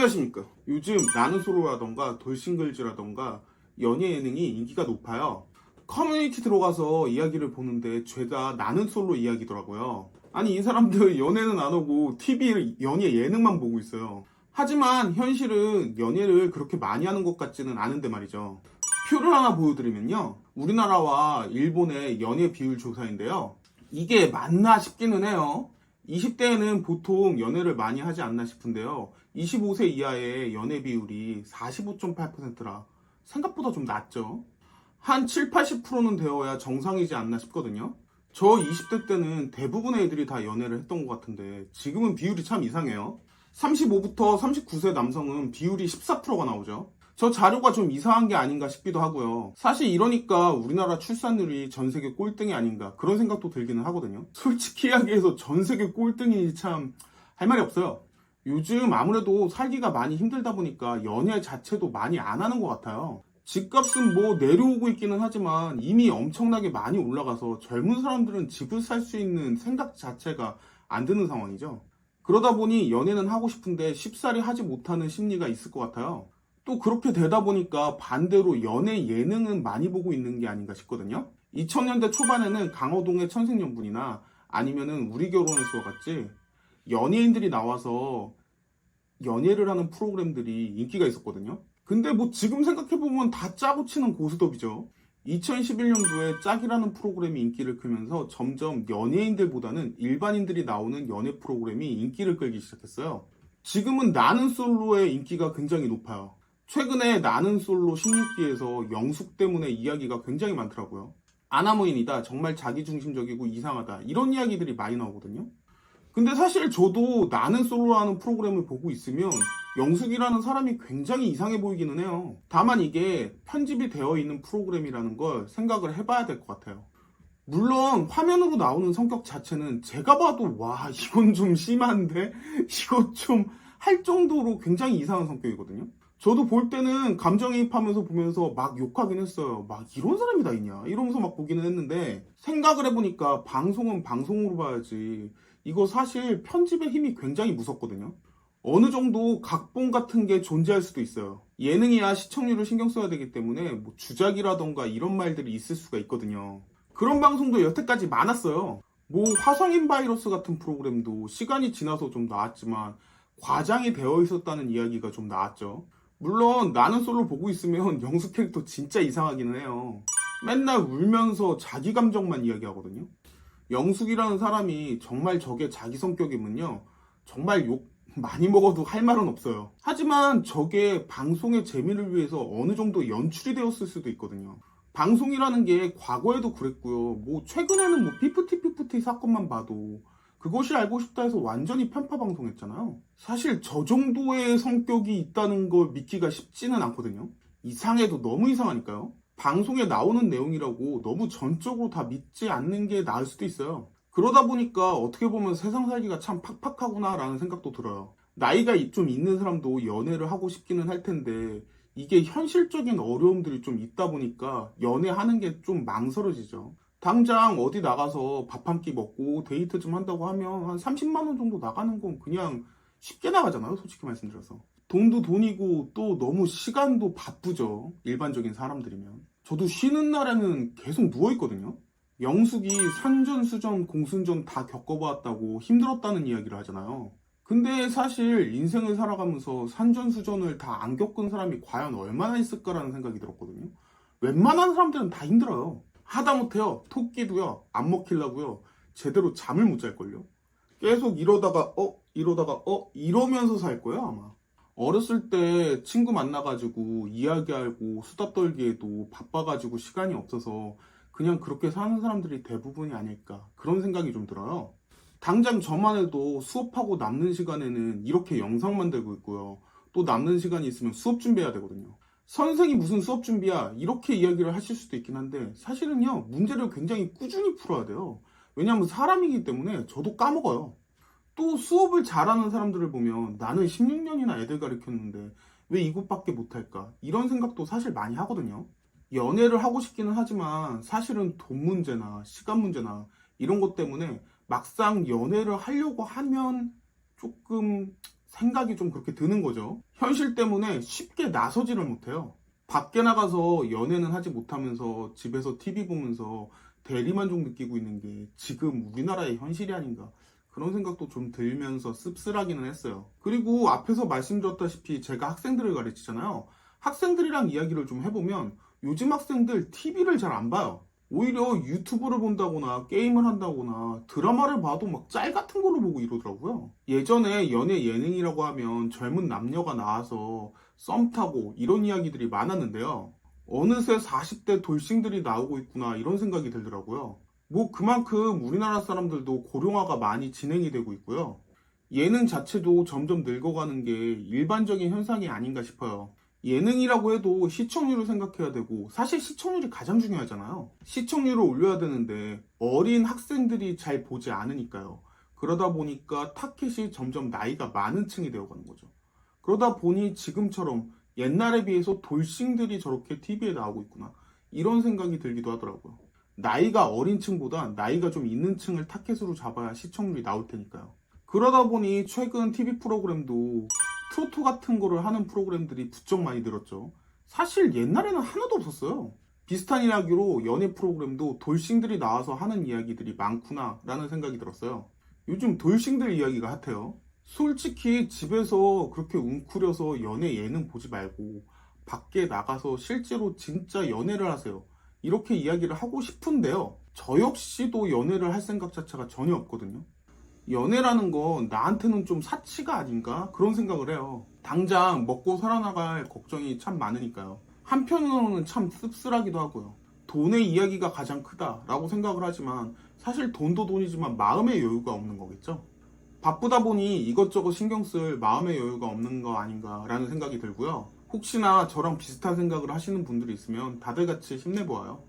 안녕하십니까. 요즘 나는 솔로라던가 돌싱글즈라던가 연예 예능이 인기가 높아요. 커뮤니티 들어가서 이야기를 보는데 죄다 나는 솔로 이야기더라고요. 아니 이 사람들 연애는 안 하고 TV를 연예 예능만 보고 있어요. 하지만 현실은 연애를 그렇게 많이 하는 것 같지는 않은데 말이죠. 표를 하나 보여드리면요. 우리나라와 일본의 연애 비율 조사인데요. 이게 맞나 싶기는 해요. 20대에는 보통 연애를 많이 하지 않나 싶은데요. 25세 이하의 연애 비율이 45.8%라 생각보다 좀 낮죠. 한 7, 80%는 되어야 정상이지 않나 싶거든요. 저 20대 때는 대부분의 애들이 다 연애를 했던 것 같은데 지금은 비율이 참 이상해요. 35부터 39세 남성은 비율이 14%가 나오죠. 저 자료가 좀 이상한 게 아닌가 싶기도 하고요. 사실 이러니까 우리나라 출산율이 전 세계 꼴등이 아닌가 그런 생각도 들기는 하거든요. 솔직히 이야기해서 전 세계 꼴등이 참 할 말이 없어요. 요즘 아무래도 살기가 많이 힘들다 보니까 연애 자체도 많이 안 하는 것 같아요. 집값은 뭐 내려오고 있기는 하지만 이미 엄청나게 많이 올라가서 젊은 사람들은 집을 살 수 있는 생각 자체가 안 드는 상황이죠. 그러다 보니 연애는 하고 싶은데 쉽사리 하지 못하는 심리가 있을 것 같아요. 또 그렇게 되다 보니까 반대로 연애 예능은 많이 보고 있는 게 아닌가 싶거든요. 2000년대 초반에는 강호동의 천생연분이나 아니면은 우리 결혼했어 같이 연예인들이 나와서 연애를 하는 프로그램들이 인기가 있었거든요. 근데 뭐 지금 생각해보면 다 짜고 치는 고스톱이죠. 2011년도에 짝이라는 프로그램이 인기를 끌면서 점점 연예인들보다는 일반인들이 나오는 연애 프로그램이 인기를 끌기 시작했어요. 지금은 나는 솔로의 인기가 굉장히 높아요. 최근에 나는 솔로 16기에서 영숙 때문에 이야기가 굉장히 많더라고요. 아나무인이다, 정말 자기중심적이고 이상하다, 이런 이야기들이 많이 나오거든요. 근데 사실 저도 나는 솔로라는 프로그램을 보고 있으면 영숙이라는 사람이 굉장히 이상해 보이기는 해요. 다만 이게 편집이 되어 있는 프로그램이라는 걸 생각을 해봐야 될 것 같아요. 물론 화면으로 나오는 성격 자체는 제가 봐도 와 이건 좀 심한데 이거 좀 할 정도로 굉장히 이상한 성격이거든요. 저도 볼 때는 감정이입하면서 보면서 막 욕하긴 했어요. 막 이런 사람이 다 있냐 이러면서 막 보기는 했는데 생각을 해보니까 방송은 방송으로 봐야지 이거 사실 편집의 힘이 굉장히 무섭거든요. 어느 정도 각본 같은 게 존재할 수도 있어요. 예능이야 시청률을 신경 써야 되기 때문에 뭐 주작이라던가 이런 말들이 있을 수가 있거든요. 그런 방송도 여태까지 많았어요. 뭐 화성인 바이러스 같은 프로그램도 시간이 지나서 좀 나왔지만 과장이 되어 있었다는 이야기가 좀 나왔죠. 물론 나는 솔로 보고 있으면 영수 캐릭터 진짜 이상하기는 해요. 맨날 울면서 자기 감정만 이야기하거든요. 영숙이라는 사람이 정말 저게 자기 성격이면요. 정말 욕 많이 먹어도 할 말은 없어요. 하지만 저게 방송의 재미를 위해서 어느 정도 연출이 되었을 수도 있거든요. 방송이라는 게 과거에도 그랬고요. 뭐 최근에는 뭐 피프티 사건만 봐도 그것이 알고 싶다 해서 완전히 편파 방송했잖아요. 사실 저 정도의 성격이 있다는 걸 믿기가 쉽지는 않거든요. 이상해도 너무 이상하니까요. 방송에 나오는 내용이라고 너무 전적으로 다 믿지 않는 게 나을 수도 있어요. 그러다 보니까 어떻게 보면 세상 살기가 참 팍팍하구나 라는 생각도 들어요. 나이가 좀 있는 사람도 연애를 하고 싶기는 할 텐데 이게 현실적인 어려움들이 좀 있다 보니까 연애하는 게 좀 망설여지죠. 당장 어디 나가서 밥 한 끼 먹고 데이트 좀 한다고 하면 한 30만 원 정도 나가는 건 그냥 쉽게 나가잖아요. 솔직히 말씀드려서. 돈도 돈이고 또 너무 시간도 바쁘죠. 일반적인 사람들이면. 저도 쉬는 날에는 계속 누워있거든요. 영숙이 산전수전, 공순전 다 겪어봤다고 힘들었다는 이야기를 하잖아요. 근데 사실 인생을 살아가면서 산전수전을 다 안 겪은 사람이 과연 얼마나 있을까라는 생각이 들었거든요. 웬만한 사람들은 다 힘들어요. 하다못해요. 토끼도요. 안 먹히려고요. 제대로 잠을 못 잘걸요. 계속 이러다가 이러면서 살 거예요, 아마. 어렸을 때 친구 만나가지고 이야기하고 수다 떨기에도 바빠가지고 시간이 없어서 그냥 그렇게 사는 사람들이 대부분이 아닐까 그런 생각이 좀 들어요. 당장 저만 해도 수업하고 남는 시간에는 이렇게 영상 만들고 있고요. 또 남는 시간이 있으면 수업 준비해야 되거든요. 선생이 무슨 수업 준비야 이렇게 이야기를 하실 수도 있긴 한데 사실은요 문제를 굉장히 꾸준히 풀어야 돼요. 왜냐하면 사람이기 때문에 저도 까먹어요. 또 수업을 잘하는 사람들을 보면 나는 16년이나 애들 가르쳤는데 왜 이것밖에 못할까? 이런 생각도 사실 많이 하거든요. 연애를 하고 싶기는 하지만 사실은 돈 문제나 시간 문제나 이런 것 때문에 막상 연애를 하려고 하면 조금 생각이 좀 그렇게 드는 거죠. 현실 때문에 쉽게 나서지를 못해요. 밖에 나가서 연애는 하지 못하면서 집에서 TV 보면서 대리만족 느끼고 있는 게 지금 우리나라의 현실이 아닌가, 그런 생각도 좀 들면서 씁쓸하기는 했어요. 그리고 앞에서 말씀드렸다시피 제가 학생들을 가르치잖아요. 학생들이랑 이야기를 좀 해보면 요즘 학생들 TV를 잘 안 봐요. 오히려 유튜브를 본다거나 게임을 한다거나 드라마를 봐도 막 짤 같은 거를 보고 이러더라고요. 예전에 연애 예능이라고 하면 젊은 남녀가 나와서 썸 타고 이런 이야기들이 많았는데요. 어느새 40대 돌싱들이 나오고 있구나, 이런 생각이 들더라고요. 뭐 그만큼 우리나라 사람들도 고령화가 많이 진행이 되고 있고요. 예능 자체도 점점 늙어가는 게 일반적인 현상이 아닌가 싶어요. 예능이라고 해도 시청률을 생각해야 되고, 사실 시청률이 가장 중요하잖아요. 시청률을 올려야 되는데 어린 학생들이 잘 보지 않으니까요. 그러다 보니까 타겟이 점점 나이가 많은 층이 되어가는 거죠. 그러다 보니 지금처럼 옛날에 비해서 돌싱들이 저렇게 TV에 나오고 있구나, 이런 생각이 들기도 하더라고요. 나이가 어린 층보다 나이가 좀 있는 층을 타겟으로 잡아야 시청률이 나올 테니까요. 그러다 보니 최근 TV 프로그램도 트로트 같은 거를 하는 프로그램들이 부쩍 많이 늘었죠. 사실 옛날에는 하나도 없었어요. 비슷한 이야기로 연애 프로그램도 돌싱들이 나와서 하는 이야기들이 많구나 라는 생각이 들었어요. 요즘 돌싱들 이야기가 핫해요. 솔직히 집에서 그렇게 웅크려서 연애 예능 보지 말고 밖에 나가서 실제로 진짜 연애를 하세요, 이렇게 이야기를 하고 싶은데요. 저 역시도 연애를 할 생각 자체가 전혀 없거든요. 연애라는 건 나한테는 좀 사치가 아닌가, 그런 생각을 해요. 당장 먹고 살아나갈 걱정이 참 많으니까요. 한편으로는 참 씁쓸하기도 하고요. 돈의 이야기가 가장 크다라고 생각을 하지만 사실 돈도 돈이지만 마음의 여유가 없는 거겠죠. 바쁘다 보니 이것저것 신경 쓸 마음의 여유가 없는 거 아닌가라는 생각이 들고요. 혹시나 저랑 비슷한 생각을 하시는 분들이 있으면 다들 같이 힘내보아요.